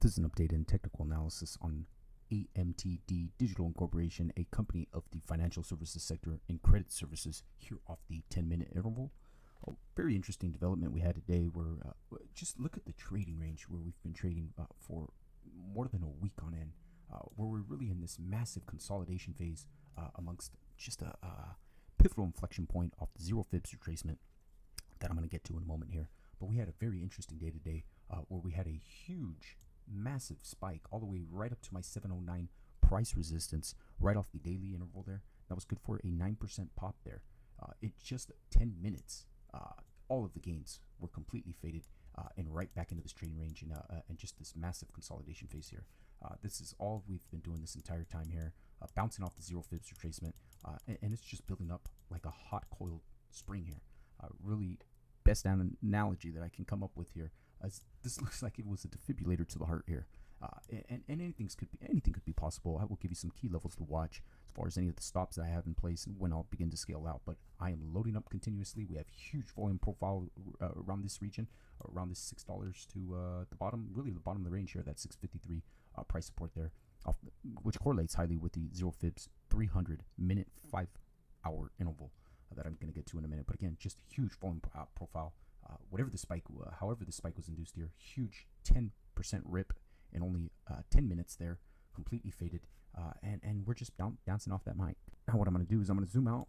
This is an update and technical analysis on AMTD Digital Incorporation, a company of the financial services sector and credit services, here off the 10-minute interval. A very interesting development we had today where just look at the trading range where we've been trading for more than a week on end, where we're really in this massive consolidation phase amongst just a pivotal inflection point off the zero fibs retracement that I'm going to get to in a moment here. But we had a very interesting day today where we had a huge, massive spike all the way right up to my 709 price resistance right off the daily interval there. That was good for a 9% pop there. In just 10 minutes, all of the gains were completely faded and right back into this trading range and just this massive consolidation phase here. This is all we've been doing this entire time here, bouncing off the zero fibs retracement, and it's just building up like a hot coiled spring here. Really best analogy that I can come up with here, as this looks like it was a defibrillator to the heart here. And anything could be possible. I will give you some key levels to watch as far as any of the stops that I have in place and when I'll begin to scale out. But I am loading up continuously. We have huge volume profile around this region, around this $6 to the bottom, really the bottom of the range here, that 653 price support there, which correlates highly with the zero fibs 300 minute 5 hour interval that I'm going to get to in a minute. But again, just huge volume profile. Whatever the spike, however the spike was induced here, huge 10% rip in only 10 minutes there, completely faded, and we're just bouncing off that mic. Now what I'm going to do is I'm going to zoom out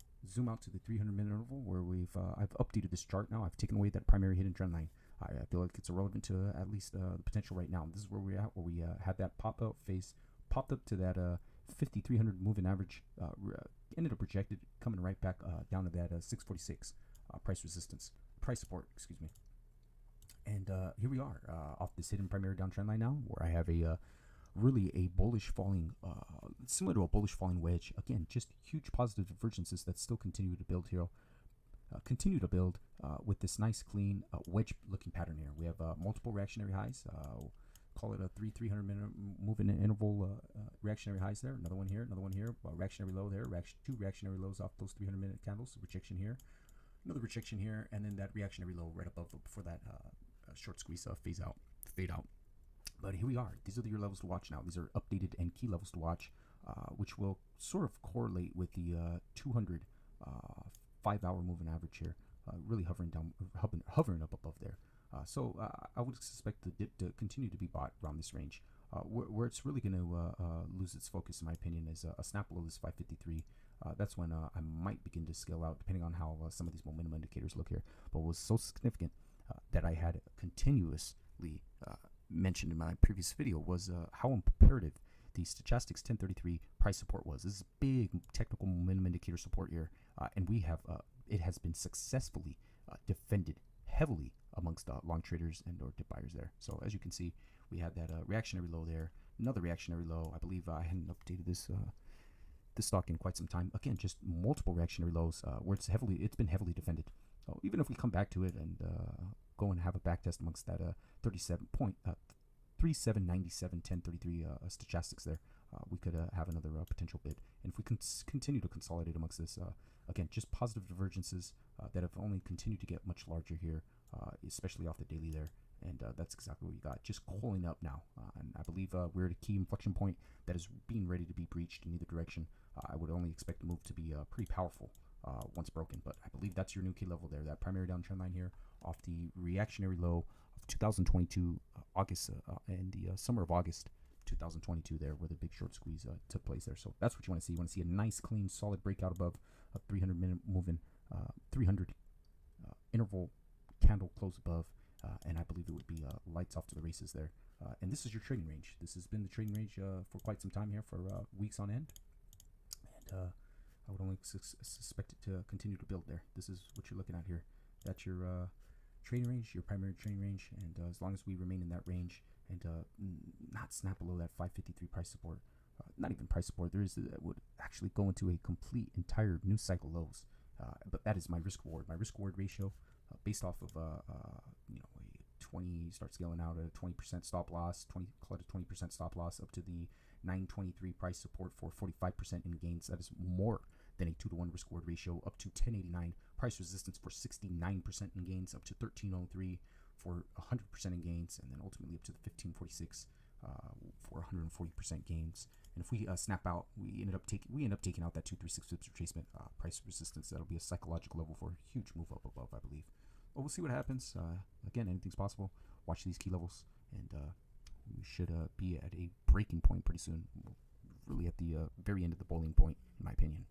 to the 300-minute interval where I've updated this chart now. I've taken away that primary hidden trend line. I feel like it's irrelevant to at least the potential right now. This is where we're at, where we had that pop-out phase, popped up to that 5,300 moving average, ended up rejected, coming right back down to that 646 price support, excuse me. And here we are off this hidden primary downtrend line now, where I have a really a bullish falling, similar to a bullish falling wedge. Again, just huge positive divergences that still continue to build here. With this nice clean wedge-looking pattern here. We have multiple reactionary highs. Call it a 300-minute moving interval reactionary highs there. Another one here. Reactionary low there. Two reactionary lows off those 300-minute candles. Rejection here. Another rejection here, and then that reactionary low right above before that short squeeze fade out. But here we are. These are your levels to watch now. These are updated and key levels to watch, which will sort of correlate with the 200 5-hour moving average here, really hovering up above there. So I would suspect the dip to continue to be bought around this range. Where it's really going to lose its focus, in my opinion, is a snap below this 553. That's when I might begin to scale out, depending on how some of these momentum indicators look here. But what was so significant that I had continuously mentioned in my previous video was how imperative the stochastics 1033 price support was. This is big technical momentum indicator support here, and we have it has been successfully defended heavily amongst long traders and or dip buyers there. So as you can see, we had that reactionary low there, another reactionary low. I believe I hadn't updated this stock in quite some time. Again, just multiple reactionary lows where it's been heavily defended. So even if we come back to it and go and have a back test amongst that 3797 1033 stochastics there, we could have another potential bid. And if we continue to consolidate amongst this, again, just positive divergences that have only continued to get much larger here, especially off the daily there. And that's exactly what you got, just coiling up now. And I believe we're at a key inflection point that is being ready to be breached in either direction. I would only expect the move to be pretty powerful once broken. But I believe that's your new key level there, that primary downtrend line here off the reactionary low of 2022 August and the summer of August 2022 there, where the big short squeeze took place there. So that's what you want to see. You want to see a nice, clean, solid breakout above a 300-minute moving, 300 interval candle close above. And I believe it would be lights off to the races there. And this is your trading range. This has been the trading range for quite some time here, for weeks on end. And I would only suspect it to continue to build there. This is what you're looking at here. That's your trading range, your primary trading range. And as long as we remain in that range and not snap below that 553 price support, not even price support, that would actually go into a complete entire new cycle lows. But that is my risk reward. My risk reward ratio, based off of a 20, start scaling out at a 20% stop loss, call it a 20% stop loss, up to the 923 price support for 45% in gains. That is more than a 2-to-1 risk reward ratio, up to 1089 price resistance for 69% in gains, up to 1303 for 100% in gains, and then ultimately up to the 1546 for 140% gains. And if we snap out, we end up taking out that 236 pips retracement price resistance. That'll be a psychological level for a huge move up above, I believe. But we'll see what happens. Again, anything's possible. Watch these key levels, and we should be at a breaking point pretty soon. Really at the very end of the bowling point, in my opinion.